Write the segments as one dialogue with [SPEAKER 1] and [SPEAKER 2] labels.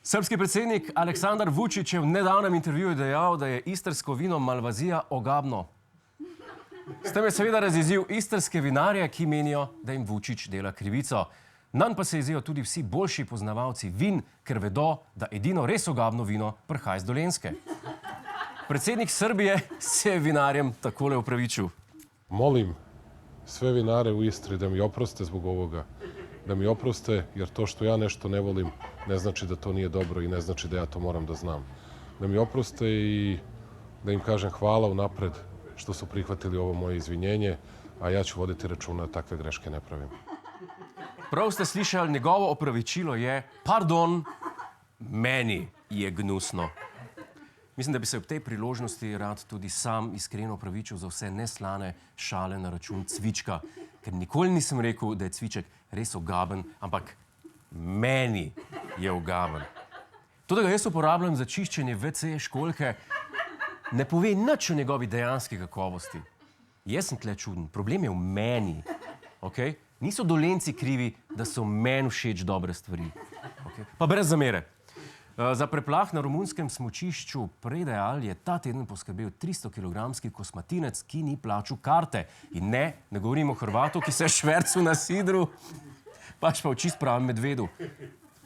[SPEAKER 1] Srbski predsednik Aleksandar Vučić je v nedavnem intervjuju dejal, da je istrsko vino Malvazija ogabno. S tem je seveda razjezil istrske vinarje, ki menijo, da jim Vučić dela krivico. Nanj pa se jezijo tudi vsi boljši poznavalci vin, ker vedo, da edino res ogabno vino prihaja iz Dolenjske. Predsednik Srbije se je vinarjem takole opravičil.
[SPEAKER 2] Molim sve vinare u Istri da mi oproste zbog ovoga. Da mi oproste, jer to što ja nešto ne volim ne znači da to nije dobro i ne znači da ja to moram da znam. Da mi oproste i da im kažem hvala unapred što su prihvatili ovo moje izvinjenje, a ja ću voditi računa da takve greške ne pravim.
[SPEAKER 1] Prav ste slišali, njegovo opravičilo je: pardon, meni je gnusno. Mislim, da bi se ob tej priložnosti rad tudi sam iskreno opravičil za vse neslane šale na račun cvička, ker nikoli nisem rekel, da je cviček res ogaben, ampak meni je ogaben. To, da ga jaz uporabljam za čiščenje WC školjke, ne pove nič o njegovi dejanski kakovosti. Jaz sem tle čuden, problem je v meni. Okay? Niso Dolenjci krivi, da so meni všeč dobre stvari. Okay? Pa brez zamere. Za preplah na romunskem smučišču Predeal je ta teden poskrbel 300-kilogramski kosmatinec, ki ni plačal karte. In ne govorimo o Hrvatu, ki se je švercel na sidru, pač pa v čist pravem medvedu.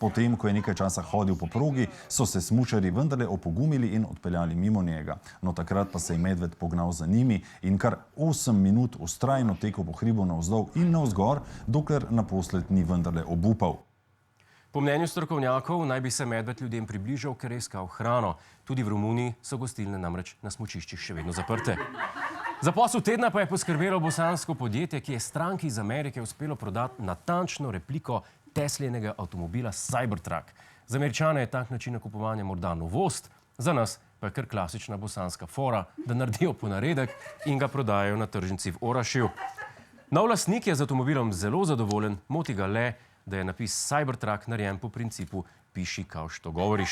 [SPEAKER 3] Potem, ko je nekaj časa hodil po progi, so se smučarji vendarle opogumili in odpeljali mimo njega. No, takrat pa se je medved pognal za njimi in kar 8 minut vztrajno tekel po hribu navzdol in navzgor, dokler naposled ni vendarle obupal.
[SPEAKER 1] Po mnenju strokovnjakov naj bi se medved ljudem približal, ker je iskal hrano. Tudi v Romuniji so gostilne namreč na smučiščih še vedno zaprte. Za posel tedna pa je poskrbelo bosansko podjetje, ki je stranki iz Amerike uspelo prodati natančno repliko Teslinega avtomobila Cybertruck. Za Američane je tak način nakupovanja morda novost, za nas pa je kar klasična bosanska fora, da naredijo ponaredek in ga prodajajo na tržnici v Orašju. Nov lastnik je z avtomobilom zelo zadovoljen, moti ga le, da je napis Cybertruck narejen po principu piši, kao što govoriš.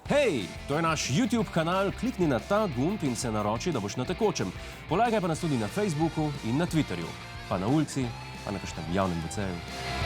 [SPEAKER 1] Hej, to je naš YouTube kanal, klikni na ta gumb in se naroči, da boš na tekočem. Polagaj pa nas tudi na Facebooku in na Twitterju, pa na ulici, pa na kakšnem javnem WC-ju.